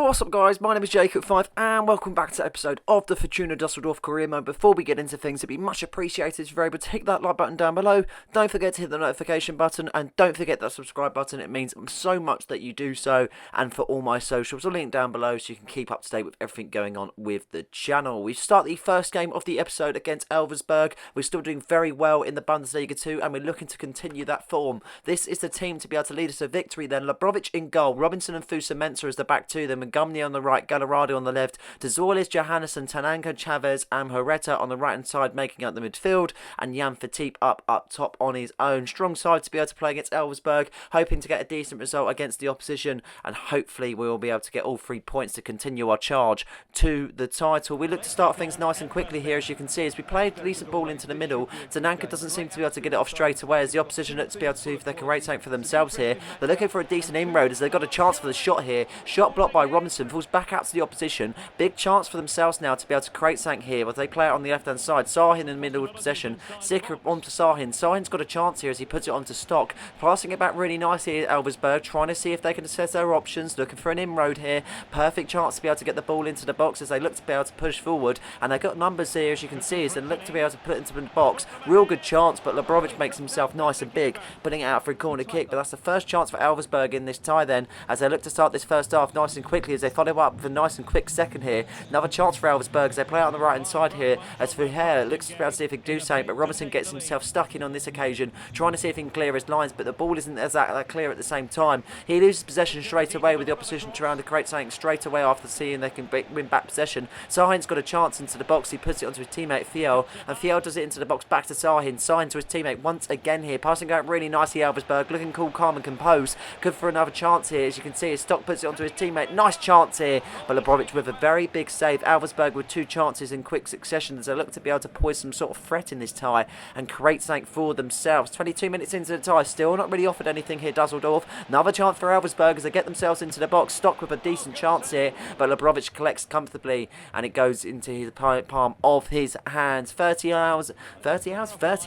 What's up guys, my name is Jacob5 and welcome back to episode of the Fortuna Dusseldorf career mode. Before we get into things, it'd be much appreciated if you're able to hit that like button down below. Don't forget to hit the notification button and don't forget that subscribe button. It means so much that you do so, and for all my socials I'll link down below so you can keep up to date with everything going on with the channel. We start the first game of the episode against Elversberg. We're still doing very well in the Bundesliga 2 and we're looking to continue that form. This is the team to be able to lead us to victory then. Labrovic in goal, Robinson and Fusa-Mensah as the back two, then Montgomery on the right, Gallarado on the left, Dezorlis, Johannesson, Tananka, Chavez and Herrera on the right hand side making up the midfield, and Jan Fatip up top on his own. Strong side to be able to play against Elversberg, hoping to get a decent result against the opposition, and hopefully we will be able to get all 3 points to continue our charge to the title. We look to start things nice and quickly here, as you can see, as we play a decent ball into the middle. Tananka doesn't seem to be able to get it off straight away, as the opposition looks to be able to see if they can rate something for themselves here. They're looking for a decent inroad as they've got a chance for the shot here. Shot blocked by Robinson, falls back out to the opposition. Big chance for themselves now to be able to create something here, but they play it on the left hand side. Sahin in the middle of possession. Sicker onto Sahin. Sahin's got a chance here as he puts it onto Stock. Passing it back really nicely at Elversberg, trying to see if they can assess their options, looking for an inroad here. Perfect chance to be able to get the ball into the box as they look to be able to push forward, and they've got numbers here as you can see as they look to be able to put it into the box. Real good chance, but Labrovic makes himself nice and big, putting it out for a corner kick, but that's the first chance for Elversberg in this tie then, as they look to start this first half nice and quickly as they follow up with a nice and quick second here. Another chance for Elversberg as they play out on the right hand side here, as Verheer looks to be able to see if he can do something, but Robinson gets himself stuck in on this occasion, trying to see if he can clear his lines, but the ball isn't as that clear at the same time. He loses possession straight away with the opposition trying to create something straight away after seeing they can win back possession. Sahin's got a chance into the box, he puts it onto his teammate Fiel, and Fiel does it into the box back to Sahin. Sahin to his teammate once again here, passing out really nicely. Elversberg looking cool, calm and composed, good for another chance here. As you can see, his Stock puts it onto his teammate, nice chance here, but Labrovic with a very big save. Elversberg with 2 chances in quick succession as they look to be able to poise some sort of threat in this tie and create something for themselves. 22 minutes into the tie, still not really offered anything here, Dusseldorf. Another chance for Elversberg as they get themselves into the box. Stock with a decent chance here, but Labrovic collects comfortably and it goes into his palm of his hands. 30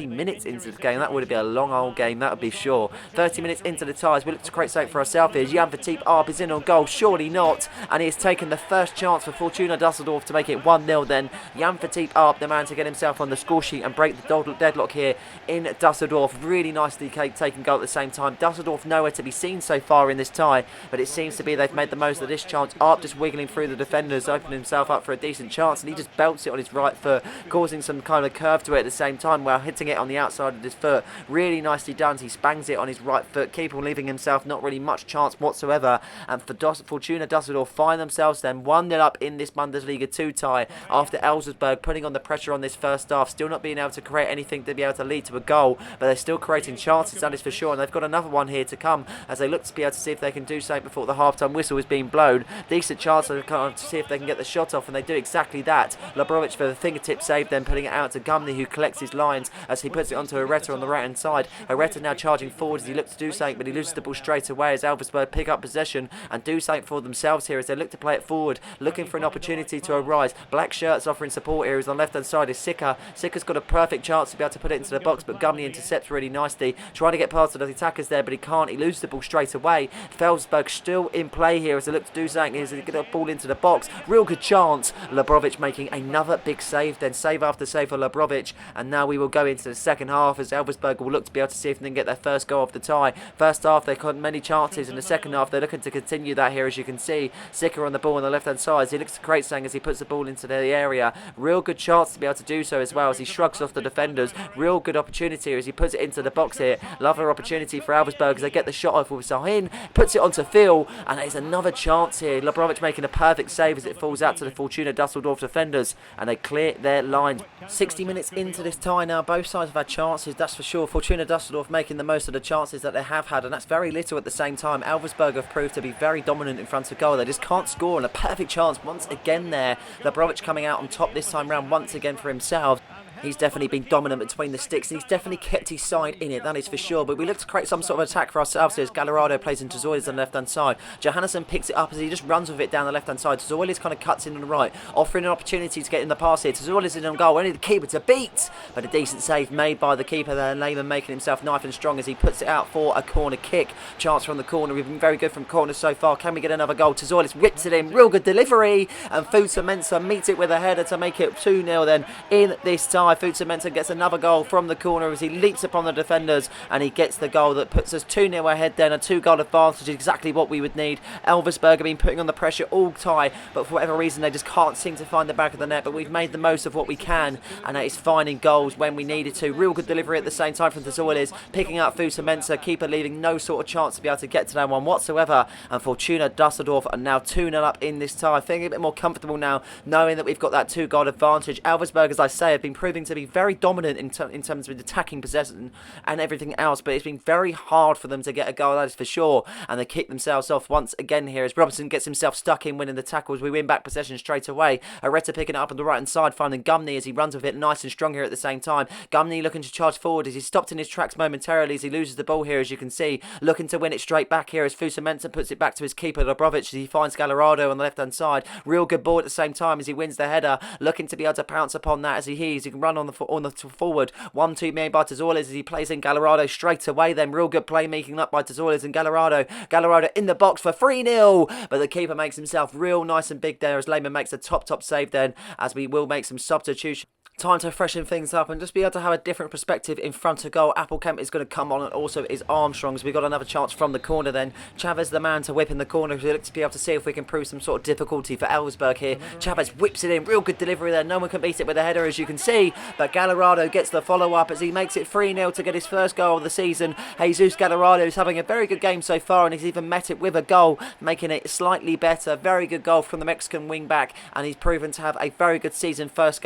minutes into the game. That would be a long old game, that would be sure. 30 minutes into the ties, we look to create something for ourselves here. Jan Fatip Arp is in on goal, surely not, and he has taken the first chance for Fortuna Dusseldorf to make it 1-0 then. Jan Fatip Arp, the man to get himself on the score sheet and break the deadlock here in Dusseldorf. Really nicely taken goal at the same time. Dusseldorf nowhere to be seen so far in this tie, but it seems to be they've made the most of this chance. Arp just wiggling through the defenders, opening himself up for a decent chance, and he just belts it on his right foot, causing some kind of curve to it at the same time while hitting it on the outside of his foot. Really nicely done. He spangs it on his right foot, keeping leaving himself not really much chance whatsoever, and for Fortuna Dusseldorf find themselves then 1-0 up in this Bundesliga 2 tie after Elversberg putting on the pressure on this first half, still not being able to create anything to be able to lead to a goal, but they're still creating chances, that is for sure, and they've got another one here to come as they look to be able to see if they can do something before the half-time whistle is being blown. Decent chance to see if they can get the shot off, and they do exactly that. Labrovic for the fingertip save, then putting it out to Gumney, who collects his lines as he puts it onto Herrera on the right hand side. Herrera now charging forward as he looks to do something, but he loses the ball straight away as Elversberg pick up possession and do something for themselves here as they look to play it forward, looking for an opportunity to arise. Black shirts offering support here as on the left hand side is Sicker. Sicker's got a perfect chance to be able to put it into the box, but Gumney intercepts really nicely, trying to get past the attackers there, but he can't. He loses the ball straight away. Felsberg still in play here as they look to do something as they get the ball into the box. Real good chance. Labrovic making another big save, then save after save for Labrovic, and now we will go into the second half as Elversberg will look to be able to see if they can get their first goal of the tie. First half they got many chances, in the second half they're looking to continue that here, as you can see. Sicker on the ball on the left hand side as he looks to create something as he puts the ball into the area. Real good chance to be able to do so as well as he shrugs off the defenders. Real good opportunity as he puts it into the box here. Lovely opportunity for Elversberg as they get the shot off with Sahin, puts it onto Phil, and there's another chance here. Labrovic making a perfect save as it falls out to the Fortuna Dusseldorf defenders, and they clear their lines. 60 minutes into this tie now, both sides have had chances, that's for sure. Fortuna Dusseldorf making the most of the chances that they have had, and that's very little at the same time. Elversberg have proved to be very dominant in front of goal. They just can't score, and a perfect chance once again there. Labrovic coming out on top this time round once again for himself. He's definitely been dominant between the sticks, and he's definitely kept his side in it, that is for sure. But we look to create some sort of attack for ourselves here as Gallardo plays into Zoilis on the left-hand side. Johannesson picks it up as he just runs with it down the left-hand side. Zoilis kind of cuts in on the right, offering an opportunity to get in the pass here. Zoilis is on goal, only the keeper to beat, but a decent save made by the keeper there. Lehman making himself nice and strong as he puts it out for a corner kick. Chance from the corner. We've been very good from corners so far. Can we get another goal? Zoilis whips it in, real good delivery, and Fortuna Dusseldorf meets it with a header to make it 2-0 then in this tie. Fortuna Dusseldorf gets another goal from the corner as he leaps upon the defenders, and he gets the goal that puts us 2-0 ahead then, a 2-goal advantage, which is exactly what we would need. Elversberg have been putting on the pressure all tie, but for whatever reason they just can't seem to find the back of the net, but we've made the most of what we can, and that is finding goals when we needed to. Real good delivery at the same time from the Zoilis, picking up Fortuna Dusseldorf, keeper leaving no sort of chance to be able to get to that one whatsoever, and Fortuna Dusseldorf are now 2-0 up in this tie, feeling a bit more comfortable now, knowing that we've got that 2-goal advantage. Elversberg, as I say, have been proving to be very dominant in terms of attacking possession and everything else, but it's been very hard for them to get a goal, that is for sure, and they kick themselves off once again here as Robinson gets himself stuck in winning the tackles. We win back possession straight away. Areta picking it up on the right hand side, finding Gumney as he runs with it nice and strong here at the same time. Gumney looking to charge forward as he's stopped in his tracks momentarily as he loses the ball here, as you can see, looking to win it straight back here as Fortuna puts it back to his keeper Dobrovic as he finds Gallardo on the left hand side. Real good ball at the same time as he wins the header, looking to be able to pounce upon that as he can run on the forward. 1-2 made by Zoilis as he plays in Gallardo straight away then. Real good playmaking up by Zoilis and Gallardo. Gallardo in the box for 3-0, but the keeper makes himself real nice and big there as Lehman makes a top save then, as we will make some substitutions. Time to freshen things up and just be able to have a different perspective in front of goal. Applecamp is going to come on, and also is Armstrong, as we got another chance from the corner then. Chavez the man to whip in the corner. We look to be able to see if we can prove some sort of difficulty for Elversberg here. Chavez whips it in, real good delivery there. No one can beat it with a header, as you can see, but Gallardo gets the follow-up as he makes it 3-0 to get his first goal of the season. Jesus Gallardo is having a very good game so far, and he's even met it with a goal, making it slightly better. Very good goal from the Mexican wing-back, and he's proven to have a very good season. First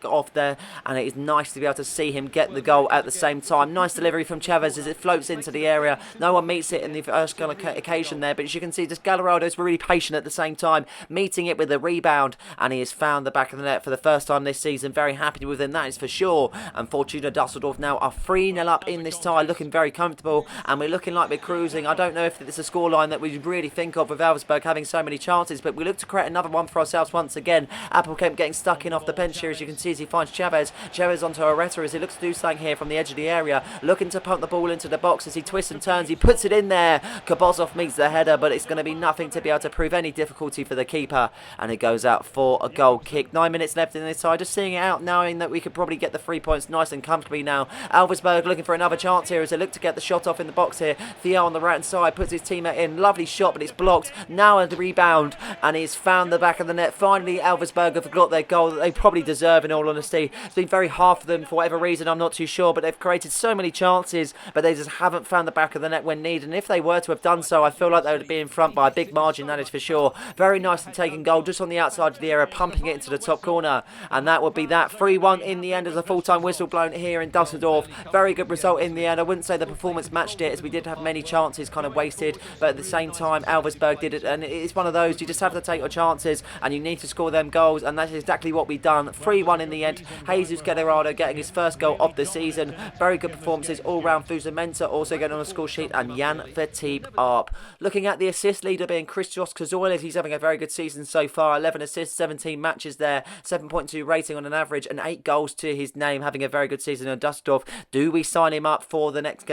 off there, and it is nice to be able to see him get the goal at the same time. Nice delivery from Chavez as it floats into the area. No one meets it in the first occasion there, but as you can see, just Gallardo is really patient at the same time, meeting it with a rebound, and he has found the back of the net for the first time this season. Very happy with him, that is for sure. And Fortuna Dusseldorf now are 3-0 up in this tie, looking very comfortable, and we're looking like we're cruising. I don't know if it's a scoreline that we really think of with Elversberg having so many chances, but we look to create another one for ourselves once again. Applecamp getting stuck in off the bench here, as you can see, as he finds Chavez. Chavez onto Areta as he looks to do something here from the edge of the area, looking to pump the ball into the box as he twists and turns. He puts it in there. Kabozov meets the header, but it's going to be nothing to be able to prove any difficulty for the keeper, and it goes out for a goal kick. 9 minutes left in this side, just seeing it out, knowing that we could probably get the 3 points nice and comfortably now. Elversberg looking for another chance here as they look to get the shot off in the box here. Theo on the right hand side puts his teammate in. Lovely shot, but it's blocked. Now a rebound, and he's found the back of the net. Finally, Elversberg have got their goal that they probably deserve, in all honesty. It's been very hard for them for whatever reason, I'm not too sure, but they've created so many chances, but they just haven't found the back of the net when needed, and if they were to have done so, I feel like they would be in front by a big margin, that is for sure. Very nicely taken goal just on the outside of the area, pumping it into the top corner, and that would be that. 3-1 in the end as a full-time whistle blown here in Dusseldorf. Very good result in the end. I wouldn't say the performance matched it, as we did have many chances kind of wasted, but at the same time Elversberg did it, and it's one of those, you just have to take your chances and you need to score them goals, and that's exactly what we've done. 3-1 in the end. Jesus Gallardo getting his first goal of the season. Very good performances all round. Fuzamenta also getting on the score sheet, and Jan Verteep up. Looking at the assist leader being Christos Kazoilis, he's having a very good season so far. 11 assists, 17 matches there, 7.2 rating on an average, and 8 goals to his name, having a very good season in Dusseldorf. Do we sign him up for the next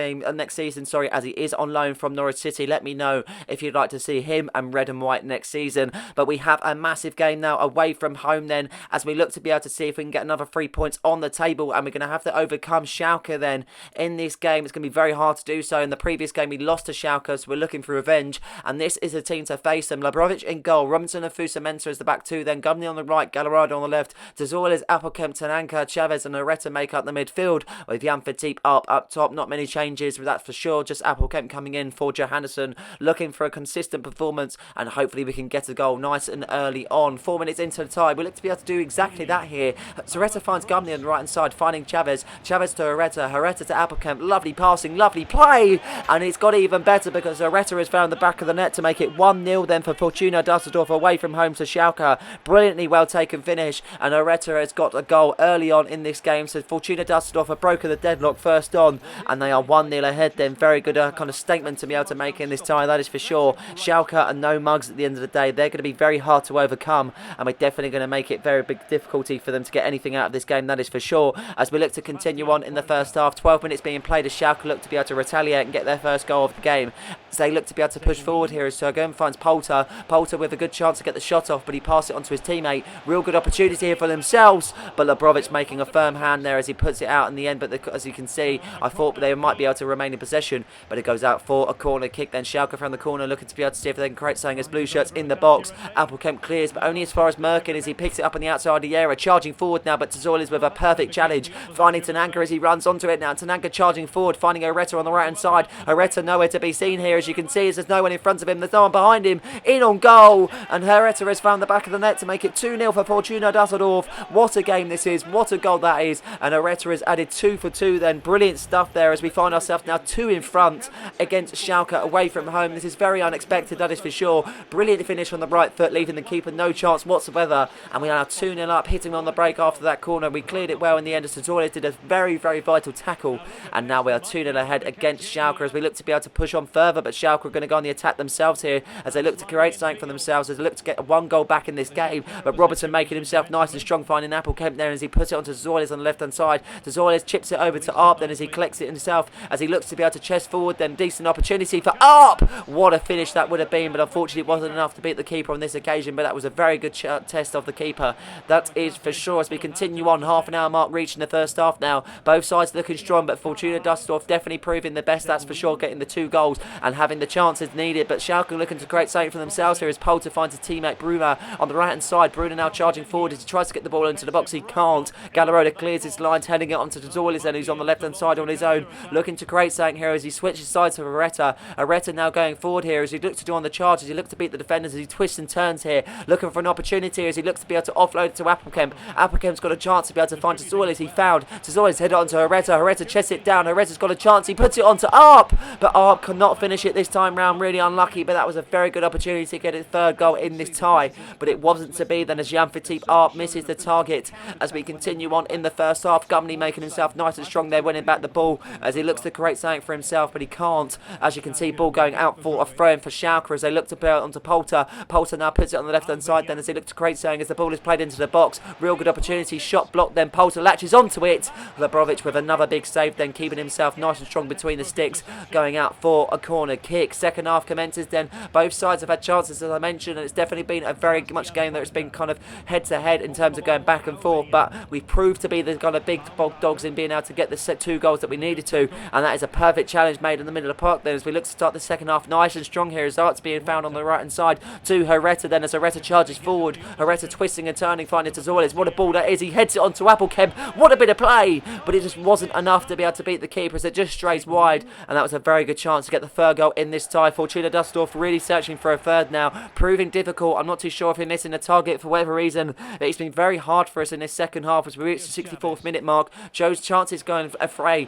season, as he is on loan from Norwich City? Let me know if you'd like to see him and red and white next season. But we have a massive game now away from home then, as we look to be able to see if we can get another 3 points on the table, and we're going to have to overcome Schalke then in this game. It's going to be very hard to do so. In the previous game we lost to Schalke, so we're looking for revenge, and this is a team to face them. Labrovic in goal, Robinson and Fuzamenta as the back two, then Gumney on the right, Gallardo on the left, Zoilis, Applecamp, Tananka, Chavez and Areta make up the midfield, with Jan Verteep up top. Not many changes, but that's for sure. Just Applecamp coming in for Johannesson, looking for a consistent performance, and hopefully we can get a goal nice and early on. 4 minutes into the tie, we look to be able to do exactly that here. it. Zaretta finds Gumney on the right hand side, finding Chavez. Chavez to Herrera. Herrera to Applecamp. Lovely passing, lovely play. And it's got even better because Herrera has found the back of the net to make it 1-0 then for Fortuna Dusseldorf away from home to Schalke. Brilliantly well taken finish. And Herrera has got a goal early on in this game. So Fortuna Dusseldorf have broken the deadlock first on. And they are 1-0 ahead then. Very good kind of statement to be able to make in this tie, that is for sure. Schalke are no mugs at the end of the day. They're going to be very hard to overcome. And we're definitely going to make it very big difficulty for them to get anything out of this game, that is for sure. As we look to continue on in the first half, 12 minutes being played as Schalke look to be able to retaliate and get their first goal of the game. As they look to be able to push forward here as Sergen finds Polter. Polter with a good chance to get the shot off, but he passed it on to his teammate. Real good opportunity here for themselves, but Labrovic making a firm hand there as he puts it out in the end. But as you can see, I thought they might be able to remain in possession, but it goes out for a corner kick. Then Schalke from the corner looking to be able to see if they can create something as blue shirts in the box. Applecamp clears, but only as far as Merkin as he picks it up on the outside of the area. Charging forward now, but Tazorlis with a perfect challenge. Finding Tananga as he runs onto it now. Tananga charging forward, finding Herrera on the right hand side. Herrera nowhere to be seen here, as you can see, as there's no one in front of him, there's no one behind him. In on goal, and Herrera has found the back of the net to make it 2-0 for Fortuna Dusseldorf. What a game this is, what a goal that is. And Herrera has added 2 for 2 then. Brilliant stuff there as we find ourselves now 2 in front against Schalke away from home. This is very unexpected, that is for sure. Brilliant finish on the right foot, leaving the keeper no chance whatsoever. And we are now 2-0 up, hitting on the break after that corner. We cleared it well in the end as Tazorlis did a very, very vital tackle. And now we are 2-0 ahead against Schalke as we look to be able to push on further. But Schalke are going to go on the attack themselves here as they look to create something for themselves, as they look to get 1 goal back in this game. But Robertson making himself nice and strong, finding Applecamp there as he puts it onto Tazorlis on the left hand side. Tazorlis chips it over to Arp then as he collects it himself, as he looks to be able to chest forward. Then decent opportunity for Arp. What a finish that would have been, but unfortunately it wasn't enough to beat the keeper on this occasion. But that was a very good test of the keeper, that is for sure. As we continue on, half an hour mark reaching the first half now. Both sides looking strong, but Fortuna Dusseldorf definitely proving the best, that's for sure, getting the 2 goals and having the chances needed. But Schalke looking to create something for themselves here as Polter finds his teammate Bruma on the right hand side. Bruna now charging forward as he tries to get the ball into the box. He can't. Galarota clears his lines, heading it onto Tazorlis then, who's on the left hand side on his own, looking to create something here as he switches sides to Herrera. Herrera now going forward here as he looks to do on the charge, as he looks to beat the defenders, as he twists and turns here, looking for an opportunity as he looks to be able to offload it to Applecamp. Applecamp's got a chance to be able to find Tazorlis. He found Tazorlis, headed onto Herrera. Herrera chests it down. Herrera's got a chance. He puts it onto Arp, but Arp could not finish it this time round. Really unlucky, but that was a very good opportunity to get his 3rd goal in this tie. But it wasn't to be then, as Jan-Philippe Arp misses the target. As we continue on in the first half, Gumney making himself nice and strong there, winning back the ball as he looks to create something for himself, but he can't. As you can see, ball going out for a throw in for Schalke as they look to play it onto Polter. Polter now puts it on the left hand side then as they look to create something as the ball is played into the box. Real good opportunity, shot blocked, then Polter latches onto it. Labrovic with another big save then, keeping himself nice and strong between the sticks, going out for a corner kick. Second half commences then. Both sides have had chances, as I mentioned, and it's definitely been a very much game that has been kind of head to head in terms of going back and forth, but we've proved to be the kind of big dogs in being able to get the 2 goals that we needed to, and that is a perfect challenge made in the middle of the park then as we look to start the second half nice and strong here as Art's being found on the right hand side to Herrera then as Herrera charges forward. Herrera twisting and turning, finding Tazorlis. What a ball that is. He heads it onto Applecamp. What a bit of play, but it just wasn't enough to be able to beat the keeper as it just strays wide, and that was a very good chance to get the 3rd goal in this tie. Fortuna Dusseldorf really searching for a 3rd now, proving difficult. I'm not too sure if we're missing a target for whatever reason, but it's been very hard for us in this second half as we reach the 64th minute mark. Joe's chances going afray.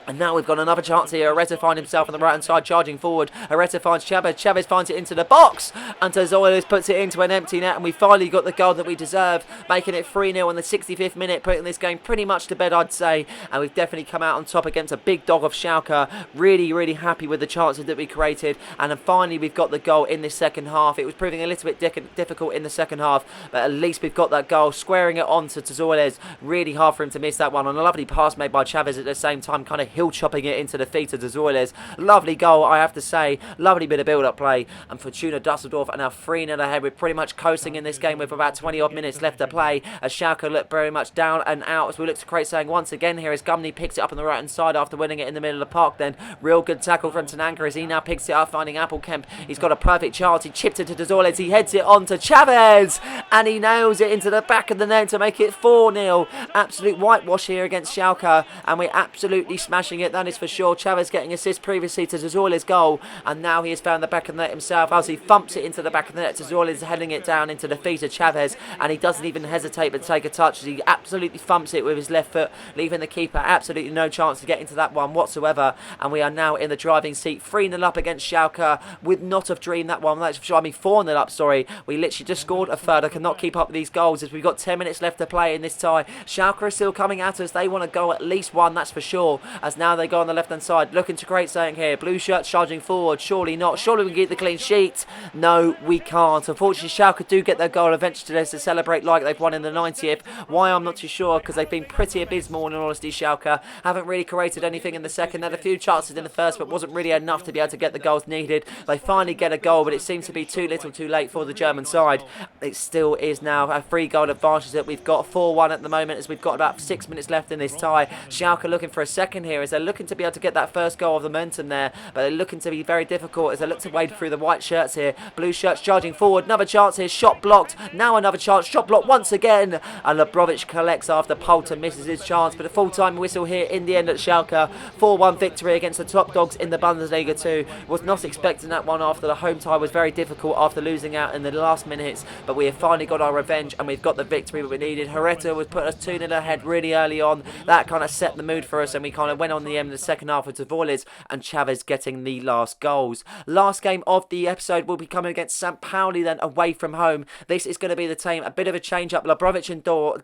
And now we've got another chance here. Herrera finds himself on the right hand side charging forward. Herrera finds Chavez. Chavez finds it into the box. And Tazorlis puts it into an empty net. And we finally got the goal that we deserve, making it 3-0 in the 65th minute, putting this game pretty much to bed, I'd say. And we've definitely come out on top against a big dog of Schalke. Really, really happy with the chances that we created. And then finally we've got the goal in this second half. It was proving a little bit difficult in the second half, but at least we've got that goal, squaring it on to Tazorlis. Really hard for him to miss that one. And a lovely pass made by Chavez at the same time, kind of hill chopping it into the feet of Tazorlis. Lovely goal, I have to say. Lovely bit of build-up play. And Fortuna Dusseldorf are now 3-0 ahead. We're pretty much coasting in this game with about 20-odd minutes left to play, as Schalke look very much down and out as we look to create something once again here as Gumney picks it up on the right-hand side after winning it in the middle of the park then. Real good tackle from Tananga as he now picks it up, finding Applecamp. He's got a perfect chance. He chipped it to Tazorlis. He heads it on to Chavez, and he nails it into the back of the net to make it 4-0. Absolute whitewash here against Schalke, and we absolutely smash smashing it, that is for sure. Chavez getting assist previously to Dusseldorf's goal, and now he has found the back of the net himself as he thumps it into the back of the net. Dusseldorf is heading it down into the feet of Chavez, and he doesn't even hesitate but take a touch as he absolutely thumps it with his left foot, leaving the keeper absolutely no chance to get into that one whatsoever. And we are now in the driving seat, 3-0 up against Schalke. Would not have dreamed that one. That's for sure. I mean, 4-0 up, sorry. We literally just scored a third. I cannot keep up with these goals as we've got 10 minutes left to play in this tie. Schalke are still coming at us. They want to go at least one, that's for sure, as now they go on the left hand side, looking to create something here. Blue shirts charging forward. Surely not. Surely we can get the clean sheet. No, we can't. Unfortunately, Schalke do get their goal eventually to celebrate like they've won in the 90th. Why, I'm not too sure, because they've been pretty abysmal in all honesty. Schalke haven't really created anything in the second. They had a few chances in the first, but wasn't really enough to be able to get the goals needed. They finally get a goal, but it seems to be too little too late for the German side. It still is now a 3-goal advantage that we've got. 4-1 at the moment as we've got about 6 minutes left in this tie. Schalke looking for a second here as they're looking to be able to get that first goal of the momentum there, but they're looking to be very difficult as they look to wade through the white shirts here. Blue shirts charging forward. Another chance here. Shot blocked. Now another chance. Shot blocked once again. And Lebrovich collects after Poulter misses his chance, but a full-time whistle here in the end at Schalke. 4-1 victory against the top dogs in the Bundesliga 2. Was not expecting that one after the home tie was very difficult after losing out in the last minutes, but we have finally got our revenge and we've got the victory that we needed. Herrera was put us 2-0 ahead really early on. That kind of set the mood for us, and we kind of went on the end of the second half with Dusseldorf and Chavez getting the last goals. Last game of the episode will be coming against St. Pauli then away from home. This is going to be the team, a bit of a change up. Lebrovich and goal,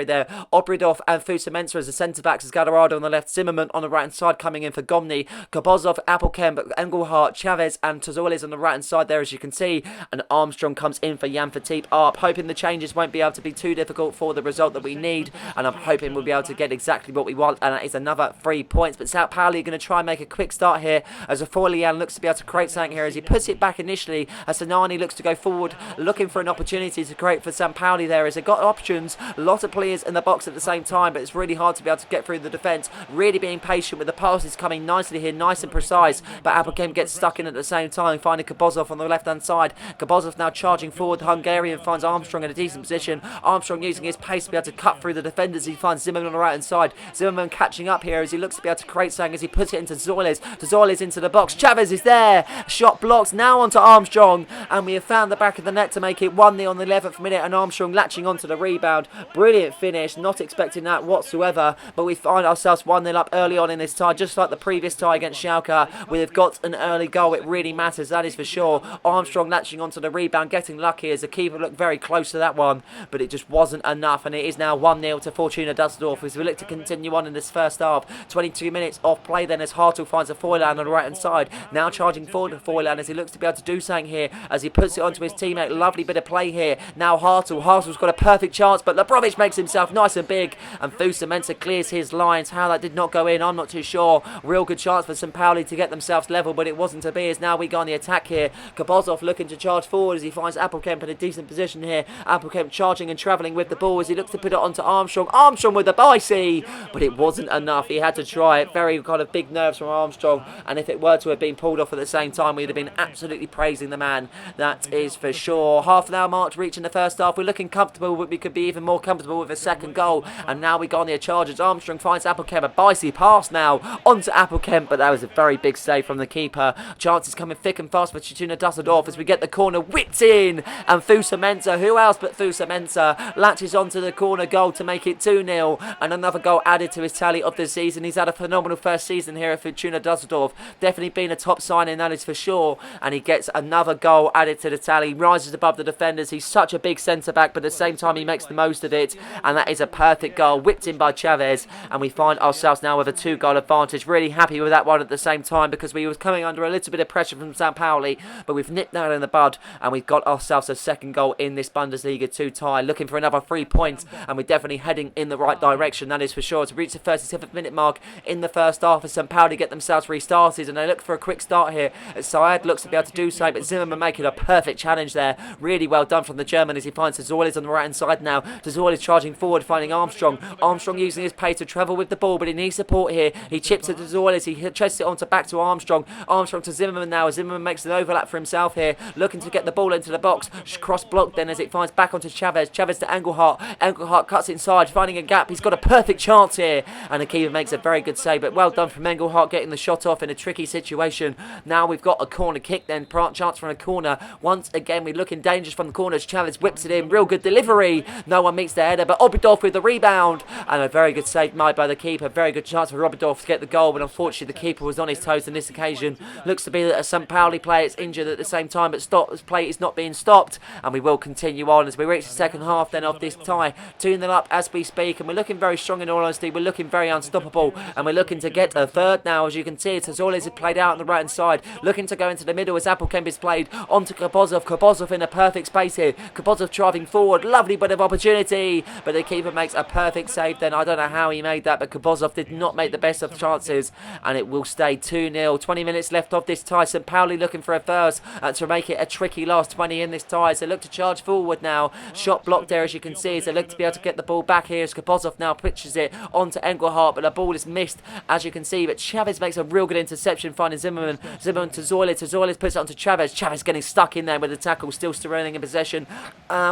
there. Obradov and Fusa as the centre backs, as Galarado on the left, Zimmerman on the right hand side coming in for Gomni, Kabozov, Appelkamp, Engelhardt, Chavez and Dusseldorf on the right hand side there, as you can see, and Armstrong comes in for Jan Fatih Arp. Hoping the changes won't be able to be too difficult for the result that we need, and I'm hoping we'll be able to get exactly what we want, and that is another 3 points. But St. Pauli are going to try and make a quick start here as Afolian looks to be able to create something here as he puts it back initially, as Sanani looks to go forward looking for an opportunity to create for St. Pauli there, as they've got options, a lot of players in the box at the same time, but it's really hard to be able to get through the defence. Really being patient with the passes coming nicely here, nice and precise, but Appelkamp gets stuck in at the same time, finding Kabozov on the left hand side. Kabozov now charging forward. The Hungarian finds Armstrong in a decent position. Armstrong using his pace to be able to cut through the defenders. He finds Zimmerman on the right hand side. Zimmerman catching up here as he looks to be able to create something as he puts it into Dusseldorf. Dusseldorf into the box. Chavez is there. Shot blocked now onto Armstrong, and we have found the back of the net to make it 1-0 on the 11th minute, and Armstrong latching onto the rebound. Brilliant finish, not expecting that whatsoever, but we find ourselves 1-0 up early on in this tie, just like the previous tie against Schalke. We have got an early goal. It really matters, that is for sure. Armstrong latching onto the rebound, getting lucky as the keeper looked very close to that one, but it just wasn't enough, and it is now 1-0 to Fortuna Dusseldorf as we look to continue on in this first half. 22 minutes off play then as Hartl finds a Foyland on the right hand side, now charging forward to Foyland as he looks to be able to do something here as he puts it onto his teammate. Lovely bit of play here. Now Hartl's got a perfect chance, but Lebrovich makes himself nice and big, and Fusa clears his lines. How that did not go in, I'm not too sure. Real good chance for St. Pauli to get themselves level, but it wasn't to be, as now we go on the attack here. Kabozov looking to charge forward as he finds Appelkamp in a decent position here. Appelkamp charging and travelling with the ball as he looks to put it onto Armstrong. Armstrong with the bicy, but it wasn't enough. He had to try it. Very kind of big nerves from Armstrong, and if it were to have been pulled off at the same time, we'd have been absolutely praising the man. That is for sure. Half an hour march reaching the first half. We're looking comfortable, but we could be even more comfortable with a second goal, and now we go on the charges. Armstrong finds Appelkamp, a bicy pass now onto Appelkamp, but that was a very big save from the keeper. Chances coming thick and fast for Fortuna Dusseldorf as we get the corner whipped in, and Fusa who else but Fusa latches onto the corner goal to make it 2-0, and another goal added to his tally of the season. He's had a phenomenal first season here at Fortuna Dusseldorf, definitely been a top signing, that is for sure, and he gets another goal added to the tally, rises above the defenders. He's such a big centre back, but at the same time he makes the most of it, and that is a perfect goal whipped in by Chavez, and we find ourselves now with a 2-goal advantage. Really happy with that one at the same time, because we was coming under a little bit of pressure from St. Pauli, but we've nipped that in the bud, and we've got ourselves a second goal in this Bundesliga 2 tie, looking for another 3 points, and we're definitely heading in the right direction, that is for sure, to reach the 37th minute mark in the first half as St. Pauli get themselves restarted, and they look for a quick start here as Syed looks to be able to do so, but Zimmerman making a perfect challenge there. Really well done from the German as he finds Dusseldorf on the right hand side now. Dusseldorf charging forward, finding Armstrong. Armstrong using his pace to travel with the ball, but he needs support here. He chips to Dusseldorf, he chests it on to back to Armstrong. Armstrong to Zimmerman now as Zimmerman makes an overlap for himself here, looking to get the ball into the box. Cross blocked then as it finds back onto Chavez. Chavez to Engelhardt. Engelhardt cuts inside, finding a gap. He's got a perfect chance here, and the keeper makes a very good good save, but well done from Engelhardt getting the shot off in a tricky situation. Now we've got a corner kick then, chance from a corner. Once again, we're looking dangerous from the corners. Chavez whips it in, real good delivery. No one meets the header, but Oberdorf with the rebound. And a very good save made by the keeper. Very good chance for Oberdorf to get the goal, but unfortunately the keeper was on his toes on this occasion. Looks to be that a St. Pauli player is injured at the same time, but play is not being stopped. And we will continue on as we reach the second half then of this tie. 2-0 up as we speak, and we're looking very strong in all honesty. We're looking very unstoppable, and we're looking to get a third now. As you can see, Tazorles has played out on the right hand side, looking to go into the middle as Appelkamp is played onto Kabozov. Kabozov in a perfect space here. Kabozov driving forward, lovely bit of opportunity, but the keeper makes a perfect save then. I don't know how he made that, but Kabozov did not make the best of chances, and it will stay 2-0. 20 minutes left of this tie. St. Pauli looking for a first to make it a tricky last 20 in this tie. So look to charge forward now. Shot blocked there as you can see. So look to be able to get the ball back here as Kabozov now pitches it onto Engelhardt, but the ball is missed as you can see. But Chavez makes a real good interception, finding Zimmerman. Zimmerman to Zoiles. Zoiles puts it onto Chavez. Chavez getting stuck in there with the tackle, still surrounding in possession.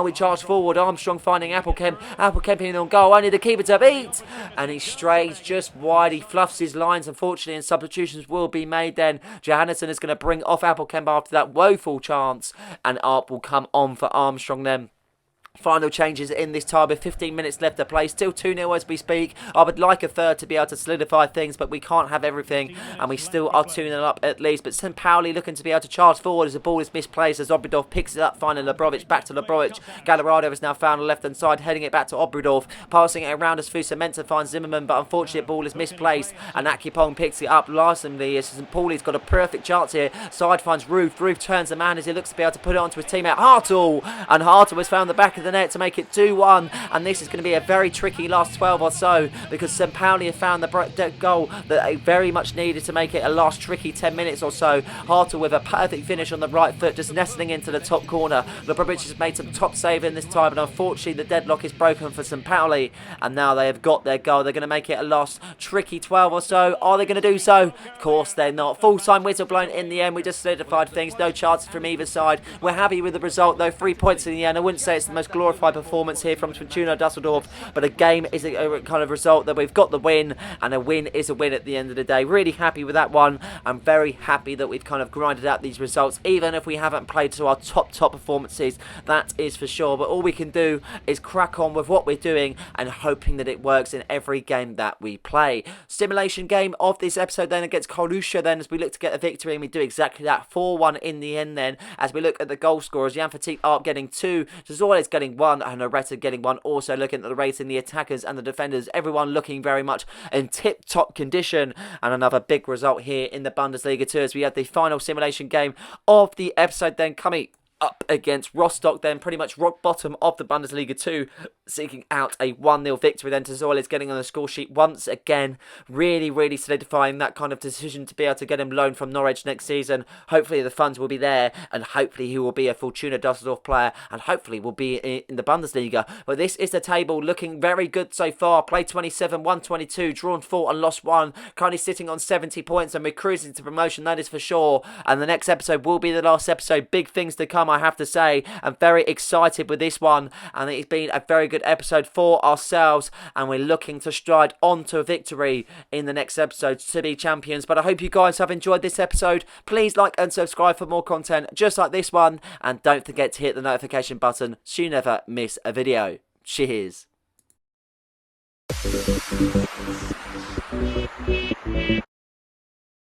We charge forward. Armstrong finding Appelkamp. Appelkamp in on goal. Only the keeper to beat. And he strays just wide. He fluffs his lines, unfortunately, and substitutions will be made then. Johannesson is going to bring off Appelkamp after that woeful chance, and Arp will come on for Armstrong then. Final changes in this tie with 15 minutes left to play. Still 2-0 as we speak. I would like a third to be able to solidify things, but we can't have everything, and we still are 2-0 up at least. But St. Pauli looking to be able to charge forward as the ball is misplaced, as Oberdorf picks it up, finding Labrovic. Back to Labrovic. Gallarado is now found on the left-hand side, heading it back to Oberdorf. Passing it around as Fusa meant to find Zimmerman, but unfortunately the ball is misplaced, and Akipong picks it up lastingly as St. Pauli's got a perfect chance here. Side finds Roof. Roof turns the man as he looks to be able to put it onto his teammate Hartle, and Hartle has found the back of the net to make it 2-1, and this is going to be a very tricky last 12 or so, because St. Pauli have found the goal that they very much needed to make it a last tricky 10 minutes or so. Hartle with a perfect finish on the right foot, just nestling into the top corner. Labrovic has made some top save in this time, and unfortunately the deadlock is broken for St. Pauli, and now they have got their goal. They're going to make it a last tricky 12 or so. Are they going to do so? Of course they're not. Full-time whistle blown in the end. We just solidified things. No chances from either side. We're happy with the result though. 3 points in the end. I wouldn't say it's the most glorified performance here from Fortuna Dusseldorf, but a game is a kind of result that we've got the win, and a win is a win at the end of the day. Really happy with that one. I'm very happy that we've kind of grinded out these results, even if we haven't played to our top performances, that is for sure. But all we can do is crack on with what we're doing and hoping that it works in every game that we play. Simulation game of this episode then against Kolusha then, as we look to get a victory, and we do exactly that. 4-1 in the end then, as we look at the goal scorers. Jan Fatik Arp getting 2, Zazorles getting 1, and Areta getting 1. Also looking at the rating, the attackers and the defenders, everyone looking very much in tip-top condition. And another big result here in the Bundesliga 2 as we have the final simulation game of the episode then coming up against Rostock then, pretty much rock bottom of the Bundesliga 2, seeking out a 1-0 victory then. Zoiles getting on the score sheet once again, really solidifying that kind of decision to be able to get him loaned from Norwich next season. Hopefully the funds will be there, and hopefully he will be a Fortuna Dusseldorf player, and hopefully will be in the Bundesliga. But this is the table looking very good so far. Played 27, won 22, drawn 4 and lost 1. Currently sitting on 70 points, and we're cruising to promotion, that is for sure. And the next episode will be the last episode. Big things to come, I have to say. I'm very excited with this one, and it's been a very good episode for ourselves, and we're looking to stride on to a victory in the next episode to be champions. But I hope you guys have enjoyed this episode. Please like and subscribe for more content just like this one, and don't forget to hit the notification button so you never miss a video. Cheers.